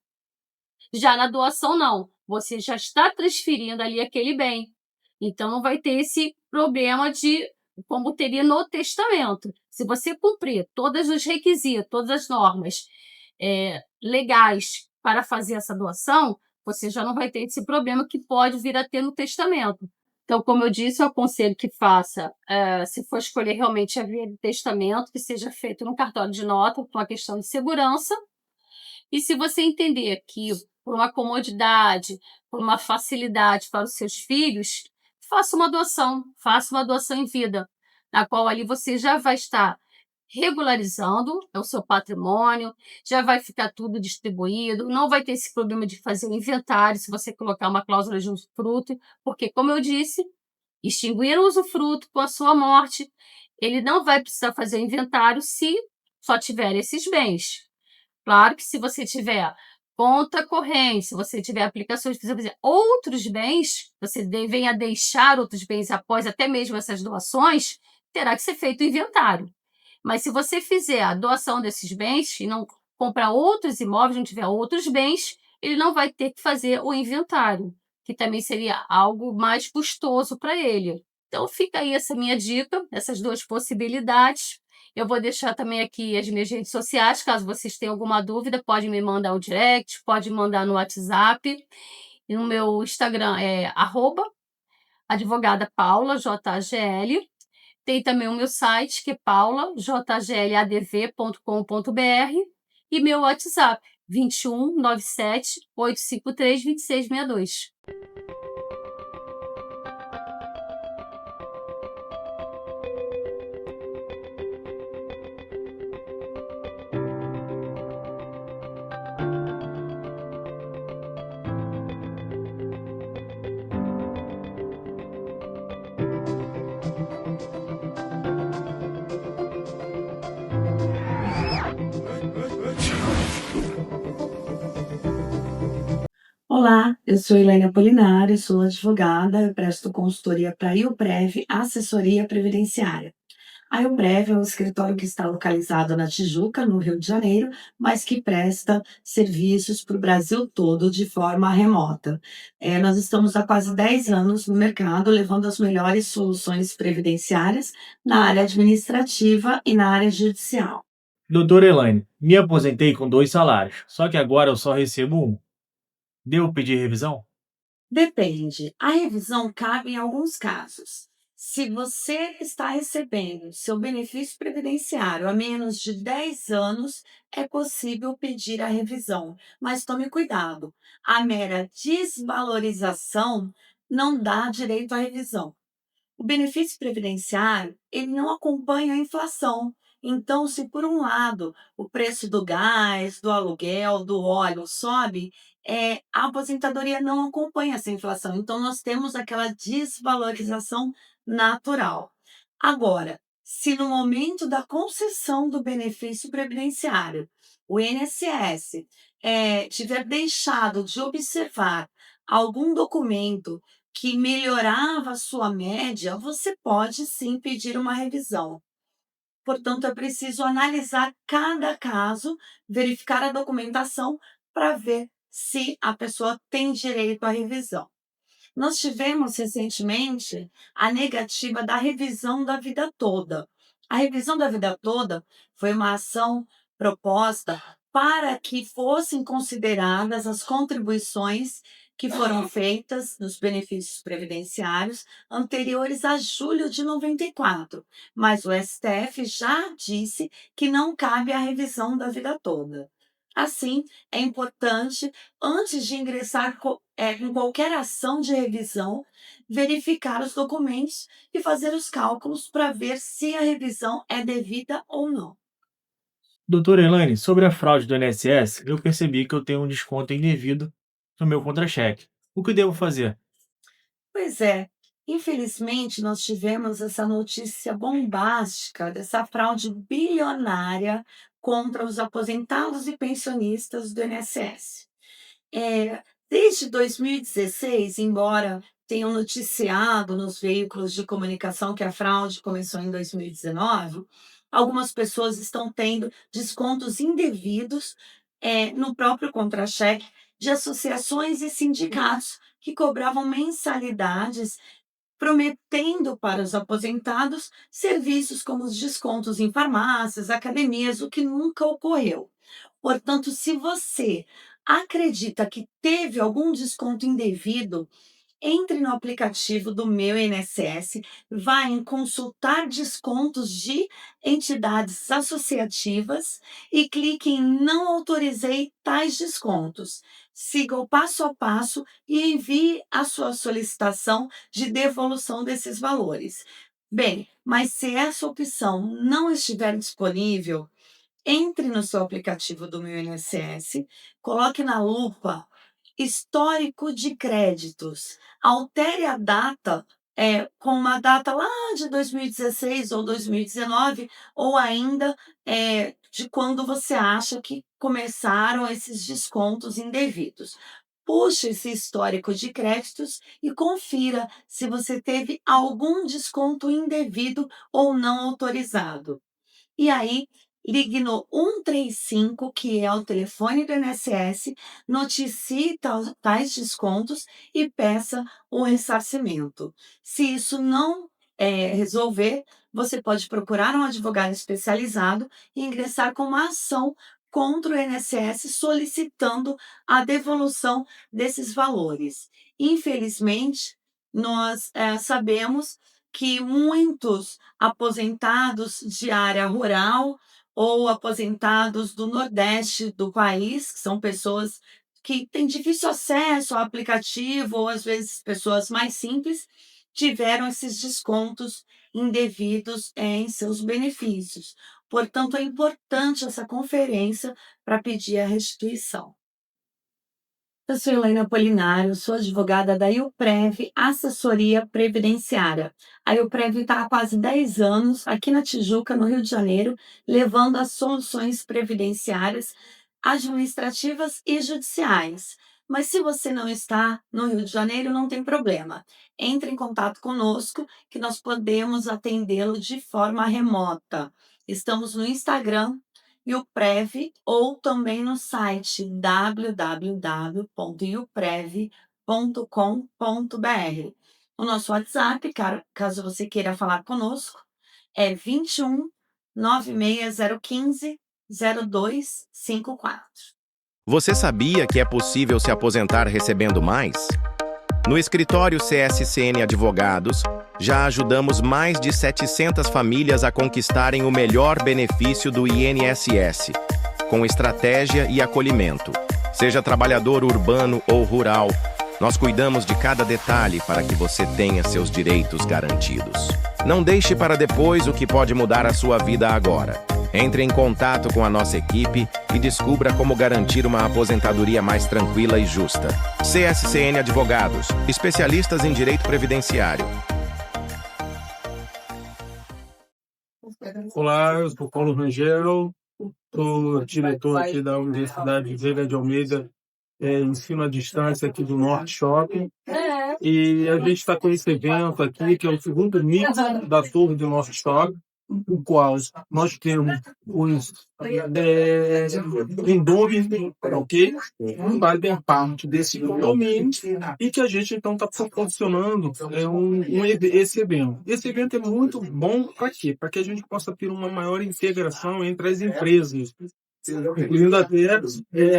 Já na doação, não. Você já está transferindo ali aquele bem. Então, não vai ter esse problema de como teria no testamento. Se você cumprir todos os requisitos, todas as normas legais para fazer essa doação, você já não vai ter esse problema que pode vir a ter no testamento. Então, como eu disse, eu aconselho que faça, se for escolher realmente a via de testamento, que seja feito no cartório de nota, por uma questão de segurança. E se você entender que, por uma comodidade, por uma facilidade para os seus filhos, faça uma doação em vida, na qual ali você já vai estar regularizando o seu patrimônio, já vai ficar tudo distribuído, não vai ter esse problema de fazer um inventário se você colocar uma cláusula de usufruto, porque, como eu disse, extinguir o usufruto com a sua morte, ele não vai precisar fazer inventário se só tiver esses bens. Claro que se você tiver conta corrente, se você tiver aplicações, se você fizer outros bens, você venha deixar outros bens após até mesmo essas doações, terá que ser feito o inventário. Mas se você fizer a doação desses bens e não comprar outros imóveis, não tiver outros bens, ele não vai ter que fazer o inventário, que também seria algo mais custoso para ele. Então fica aí essa minha dica, essas duas possibilidades. Eu vou deixar também aqui as minhas redes sociais, caso vocês tenham alguma dúvida, pode me mandar um direct, pode mandar no WhatsApp. E no meu Instagram é @advogadapaulajgl. Tem também o meu site, que é paulajgladv.com.br, e meu WhatsApp, 21 97 853 2662. Olá, eu sou Elaine Apolinário, sou advogada, eu presto consultoria para a IUPREV, assessoria previdenciária. A IUPREV é um escritório que está localizado na Tijuca, no Rio de Janeiro, mas que presta serviços para o Brasil todo de forma remota. Nós estamos há quase 10 anos no mercado, levando as melhores soluções previdenciárias na área administrativa e na área judicial. Doutora Elaine, me aposentei com 2 salários, só que agora eu só recebo um. Devo pedir revisão? Depende. A revisão cabe em alguns casos. Se você está recebendo seu benefício previdenciário há menos de 10 anos, é possível pedir a revisão. Mas tome cuidado, a mera desvalorização não dá direito à revisão. O benefício previdenciário, ele não acompanha a inflação. Então, se por um lado o preço do gás, do aluguel, do óleo sobe, a aposentadoria não acompanha essa inflação. Então, nós temos aquela desvalorização natural. Agora, se no momento da concessão do benefício previdenciário, o INSS tiver deixado de observar algum documento que melhorava a sua média, você pode sim pedir uma revisão. Portanto, é preciso analisar cada caso, verificar a documentação para ver se a pessoa tem direito à revisão. Nós tivemos recentemente a negativa da revisão da vida toda. A revisão da vida toda foi uma ação proposta para que fossem consideradas as contribuições que foram feitas nos benefícios previdenciários anteriores a julho de 94, mas o STF já disse que não cabe a revisão da vida toda. Assim, é importante, antes de ingressar em qualquer ação de revisão, verificar os documentos e fazer os cálculos para ver se a revisão é devida ou não. Doutora Elaine, sobre a fraude do INSS, eu percebi que eu tenho um desconto indevido no meu contra-cheque. O que devo fazer? Pois é, infelizmente nós tivemos essa notícia bombástica dessa fraude bilionária contra os aposentados e pensionistas do INSS. Desde 2016, embora tenham noticiado nos veículos de comunicação que a fraude começou em 2019, algumas pessoas estão tendo descontos indevidos no próprio contra-cheque de associações e sindicatos que cobravam mensalidades prometendo para os aposentados serviços como os descontos em farmácias, academias, o que nunca ocorreu. Portanto, se você acredita que teve algum desconto indevido, entre no aplicativo do Meu INSS, vá em consultar descontos de entidades associativas e clique em não autorizei tais descontos. Siga o passo a passo e envie a sua solicitação de devolução desses valores. Bem, mas se essa opção não estiver disponível, entre no seu aplicativo do Meu INSS, coloque na lupa histórico de créditos. Altere a data com uma data lá de 2016 ou 2019, ou ainda de quando você acha que começaram esses descontos indevidos. Puxe esse histórico de créditos e confira se você teve algum desconto indevido ou não autorizado. E aí, ligue no 135, que é o telefone do INSS, noticie tais descontos e peça o ressarcimento. Se isso não resolver, você pode procurar um advogado especializado e ingressar com uma ação contra o INSS solicitando a devolução desses valores. Infelizmente, nós sabemos que muitos aposentados de área rural ou aposentados do Nordeste do país, que são pessoas que têm difícil acesso ao aplicativo, ou às vezes pessoas mais simples, tiveram esses descontos indevidos em seus benefícios. Portanto, é importante essa conferência para pedir a restituição. Eu sou Elaine Apolinário, sou advogada da IUPREV, Assessoria Previdenciária. A IUPREV está há quase 10 anos aqui na Tijuca, no Rio de Janeiro, levando as soluções previdenciárias, administrativas e judiciais. Mas se você não está no Rio de Janeiro, não tem problema. Entre em contato conosco que nós podemos atendê-lo de forma remota. Estamos no Instagram, IUPREV, ou também no site www.iuprev.com.br. O nosso WhatsApp, caso você queira falar conosco, é 21 96015 0254. Você sabia que é possível se aposentar recebendo mais? No escritório CSCN Advogados, já ajudamos mais de 700 famílias a conquistarem o melhor benefício do INSS, com estratégia e acolhimento. Seja trabalhador urbano ou rural, nós cuidamos de cada detalhe para que você tenha seus direitos garantidos. Não deixe para depois o que pode mudar a sua vida agora. Entre em contato com a nossa equipe e descubra como garantir uma aposentadoria mais tranquila e justa. CSCN Advogados, especialistas em direito previdenciário. Olá, eu sou Paulo Rangel, sou diretor aqui da Universidade Veiga de Almeida, ensino à distância aqui do Norte Shopping. E a gente está com esse evento aqui, que é o segundo Meet da Torre do Norte Shopping, o qual nós temos os condomínios, ok? Fazem parte desse condomínio e que a gente então está proporcionando esse evento. Esse evento é muito bom para quê? Para que a gente possa ter uma maior integração entre as empresas incluindo até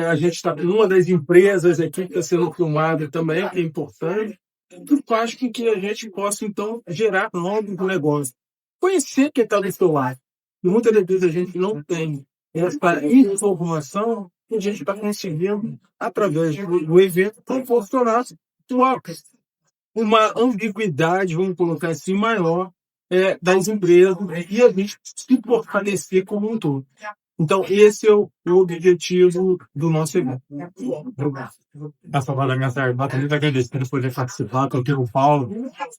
a gente está numa das empresas aqui que está sendo filmada também, que é importante, tudo faz com que a gente possa, então, gerar novos negócios. Conhecer quem está do seu lado. E muitas das vezes a gente não tem essa informação que a gente está conseguindo, através do evento, proporcionar trocas. Uma ambiguidade, vamos colocar assim, maior das empresas e a gente se fortalecer como um todo. Então, esse é o objetivo do nosso evento. Essa da minha pergunta, muito agradecido por poder participar, com o Paulo.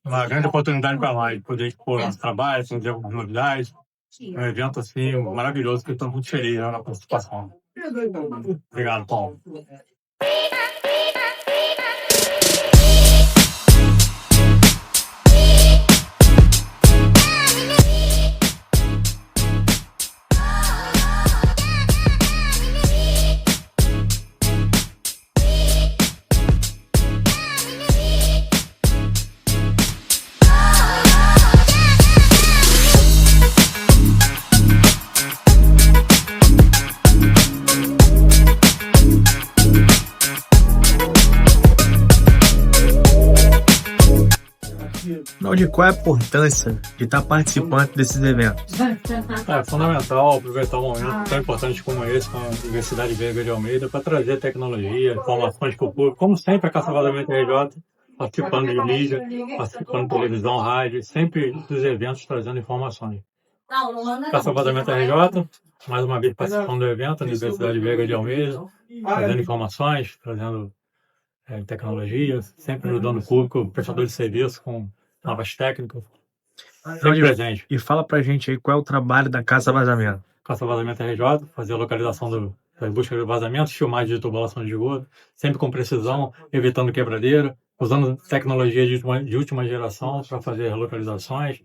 Uma grande oportunidade para nós, poder expor nosso trabalho, fazer algumas novidades. Um evento assim maravilhoso, que eu estou muito feliz na participação. Obrigado, Paulo. De qual é a importância de estar participando desses eventos? É fundamental aproveitar um momento tão importante como esse com a Universidade Veiga de Almeida para trazer tecnologia, informações para o público, como sempre a Caça Vazamento RJ, participando de mídia, participando de televisão, rádio, sempre dos eventos trazendo informações. Caça Vazamento RJ, mais uma vez participando do evento, a Universidade Veiga de Almeida, trazendo informações, trazendo tecnologia, sempre ajudando o público, prestador de serviço com novas técnicas. Sempre presente. E fala pra gente aí qual é o trabalho da Caça Vazamento. Caça Vazamento RJ, fazer a localização das buscas de vazamentos, filmagem de tubulação de esgoto, sempre com precisão, evitando quebradeira, usando tecnologia de última geração para fazer as localizações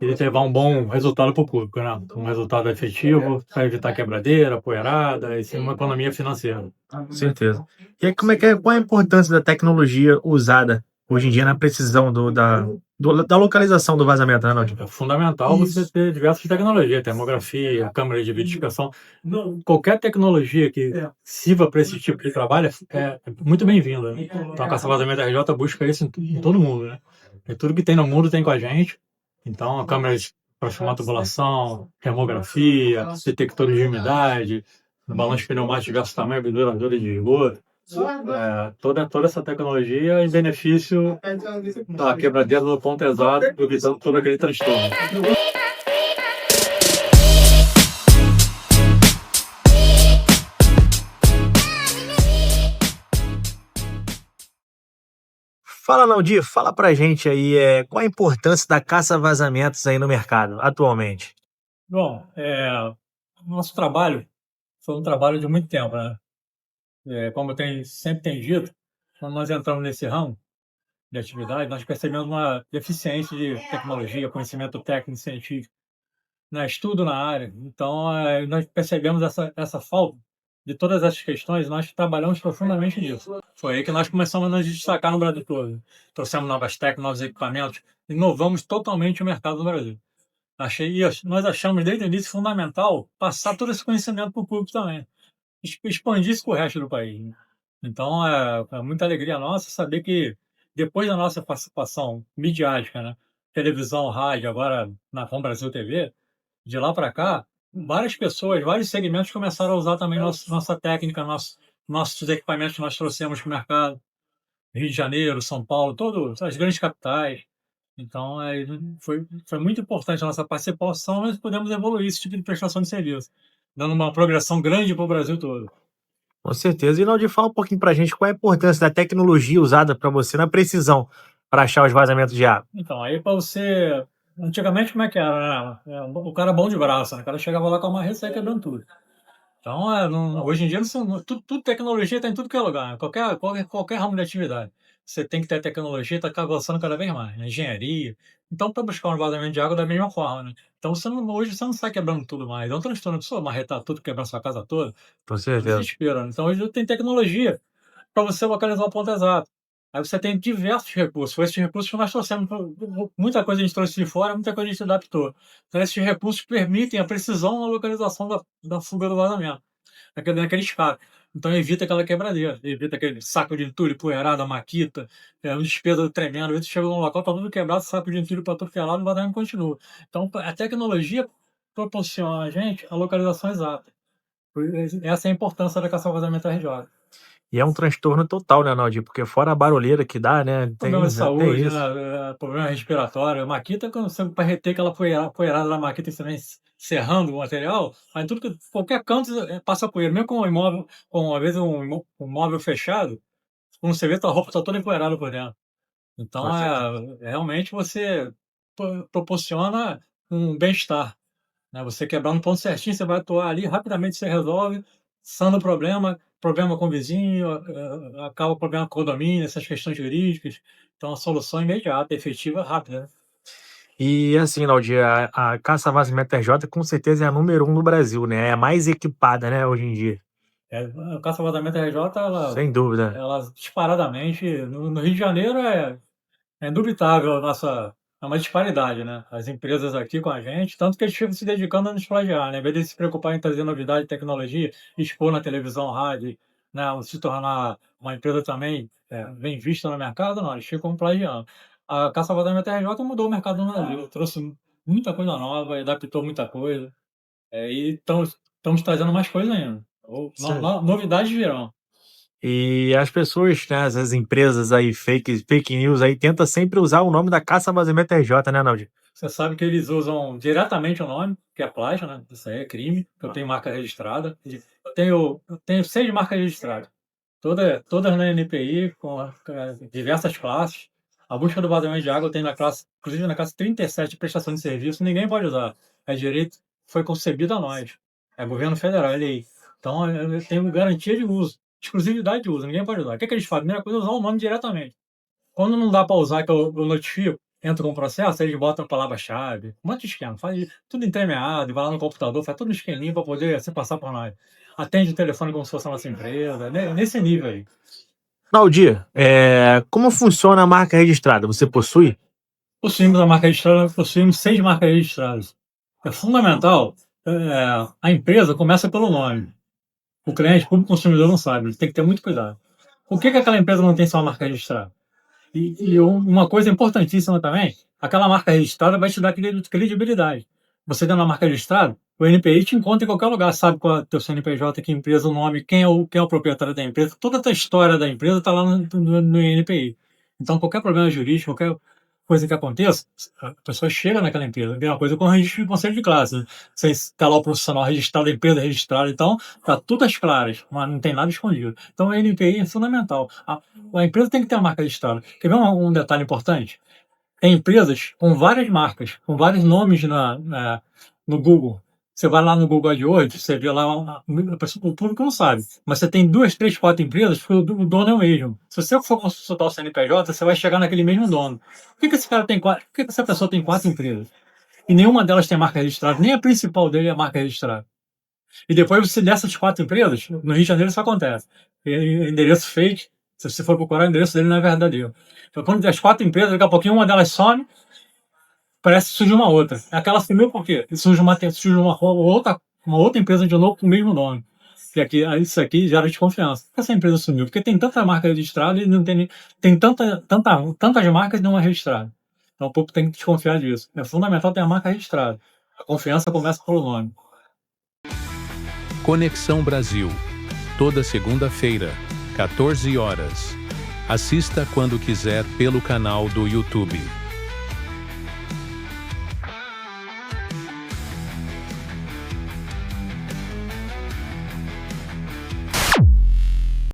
e levar um bom resultado para o público, né? Um resultado efetivo para evitar quebradeira, poeirada e ser uma economia financeira. Com certeza. E aí, qual é a importância da tecnologia usada hoje em dia na precisão da localização do vazamento, né, Naldinho? É fundamental você ter diversas tecnologias, termografia, câmera de verificação. Qualquer tecnologia que sirva para esse tipo de trabalho é muito bem-vinda. Né? Então a Caça Vazamento RJ busca isso em todo mundo. Né? E tudo que tem no mundo tem com a gente. Então a câmera para chamar tubulação, termografia, detectores de umidade, balanço pneumático de diversos tamanhos, penduradores de esgoto. Toda essa tecnologia em benefício da quebradeira do ponto exato, evitando todo aquele transtorno. Fala, Naldir, fala pra gente aí qual a importância da caça-vazamentos aí no mercado, atualmente. Bom, nosso trabalho foi um trabalho de muito tempo, né? Como eu sempre tenho dito, quando nós entramos nesse ramo de atividade, nós percebemos uma deficiência de tecnologia, conhecimento técnico e científico, né? Estudo na área. Então, nós percebemos essa falta de todas essas questões, nós trabalhamos profundamente nisso. Foi aí que nós começamos a nos destacar no Brasil todo. Trouxemos novas técnicas, novos equipamentos, inovamos totalmente o mercado do Brasil. Nós achamos desde o início fundamental passar todo esse conhecimento para o público também. Expandir isso para o resto do país. Né? Então, é muita alegria nossa saber que, depois da nossa participação midiática, né? Televisão, rádio, agora na Fom Brasil TV, de lá para cá, várias pessoas, vários segmentos começaram a usar também nossa técnica, nossos equipamentos que nós trouxemos para o mercado. Rio de Janeiro, São Paulo, todas as grandes capitais. Então, foi muito importante a nossa participação, nós podemos evoluir esse tipo de prestação de serviço, dando uma progressão grande para o Brasil todo. Com certeza. E, Naldir, fala um pouquinho para a gente qual é a importância da tecnologia usada para você na precisão para achar os vazamentos de água. Então, aí para você... Antigamente, como é que era? Né? O cara bom de braço, né? O cara chegava lá com uma rede e saia quebrando tudo. Então, hoje em dia, tudo tecnologia está em tudo que é lugar, né? Qualquer ramo de atividade. Você tem que ter tecnologia, está avançando cada vez mais, né? Engenharia. Então, para buscar um vazamento de água da mesma forma, né? Então, hoje você não sai quebrando tudo mais. É um transtorno de sua marretar tudo, quebrar sua casa toda. Com certeza. Desespero, né? Então, hoje tem tecnologia para você localizar o ponto exato. Aí você tem diversos recursos. Foi esses recursos que nós trouxemos. Muita coisa a gente trouxe de fora, muita coisa a gente adaptou. Então, esses recursos permitem a precisão na localização da fuga do vazamento. naquele escape. Então evita aquela quebradeira, evita aquele saco de entulho, poeirada, maquita, uma despesa tremenda. Às vezes chega num local, tá tudo quebrado, saco de entulho patofielado, o vazamento continua. Então a tecnologia proporciona a gente a localização exata. Essa é a importância da caça-vazamento RJ. E é um transtorno total, né, Naldi? Porque fora a barulheira que dá, né? Problema de saúde, isso. Problema respiratório. Maquita, quando você para reter aquela poeirada da maquita e também serrando o material, aí qualquer canto passa poeira. Mesmo com um imóvel, às vezes um móvel fechado, quando você vê, tua roupa está toda empoeirada por dentro. Então, realmente você proporciona um bem-estar. Né? Você quebrar um ponto certinho, você vai atuar ali, rapidamente você resolve, sando o problema com o vizinho, acaba o problema com o condomínio, essas questões jurídicas. Então, a solução imediata, efetiva, rápida. Né? E assim, Naldi, a caça-vazamento RJ com certeza é a número 1 no Brasil, né? É a mais equipada, né, hoje em dia. A caça-vazamento RJ, sem dúvida. Ela disparadamente, no Rio de Janeiro é indubitável é uma disparidade, né? As empresas aqui com a gente, tanto que eles ficam se dedicando a nos plagiar, né? Em vez de se preocupar em trazer novidade de tecnologia, expor na televisão, rádio, né? Se tornar uma empresa também bem vista no mercado, não, eles ficam plagiando. A caça-vazamento RJ mudou o mercado no Brasil, trouxe muita coisa nova, adaptou muita coisa, e estamos trazendo mais coisa ainda. Novidades virão. E as pessoas, né, as empresas aí, fake news aí, tentam sempre usar o nome da caça-vazamento RJ, né, Naldi? Você sabe que eles usam diretamente o nome, que é plágio, né? Isso aí é crime. Eu tenho marca registrada. Eu tenho 6 marcas registradas. Todas na NPI, com diversas classes. A busca do vazamento de água eu tenho inclusive na classe 37 de prestação de serviço, ninguém pode usar. É direito, foi concebido a nós. É governo federal, é lei. Então eu tenho garantia de uso. Exclusividade de uso, ninguém pode usar. O que eles fazem? A primeira coisa é usar o nome diretamente. Quando não dá para usar, que eu notifico, entra com o processo, eles botam a palavra-chave, um monte de esquema, faz tudo entremeado, vai lá no computador, faz tudo um esqueminho para poder se passar por nós. Atende o telefone como se fosse a nossa empresa, nesse nível aí. Naldi, como funciona a marca registrada? Você possui? Possuímos a marca registrada, possuímos 6 marcas registradas. É fundamental, a empresa começa pelo nome. O cliente, o público consumidor não sabe, ele tem que ter muito cuidado. Por que aquela empresa não tem sua marca registrada? E uma coisa importantíssima também, aquela marca registrada vai te dar credibilidade. Você dando a marca registrada, o NPI te encontra em qualquer lugar, sabe qual é o teu CNPJ, que empresa, o nome, quem é o proprietário da empresa, toda a tua história da empresa está lá no NPI. Então, qualquer problema jurídico, qualquer coisa que aconteça, a pessoa chega naquela empresa. A mesma coisa com o registro de conselho de classe. Né? Você está lá o profissional registrado, a empresa registrada, então está tudo às claras, mas não tem nada escondido. Então, o NPI é fundamental. A empresa tem que ter a marca registrada. Quer ver um detalhe importante? Tem empresas com várias marcas, com vários nomes no Google. Você vai lá no Google AdWords, você vê lá, o público não sabe, mas você tem 2, 3, 4 empresas, porque o dono é o mesmo. Se você for consultar o CNPJ, você vai chegar naquele mesmo dono. Por que essa pessoa tem 4 empresas? E nenhuma delas tem marca registrada, nem a principal dele é a marca registrada. E depois, dessas 4 empresas, no Rio de Janeiro isso acontece. Endereço fake, se você for procurar, o endereço dele não é verdadeiro. Então, quando tem as 4 empresas, daqui a pouquinho uma delas some, parece que surge uma outra. Aquela sumiu por quê? Surge uma outra empresa de novo com o mesmo nome. E isso aqui gera desconfiança. Por que essa empresa sumiu? Porque tem tanta marca registrada e não tem tantas marcas não é registrada. Então o público tem que desconfiar disso. É fundamental ter a marca registrada. A confiança começa pelo nome. Conexão Brasil. Toda segunda-feira, 14 horas. Assista quando quiser pelo canal do YouTube.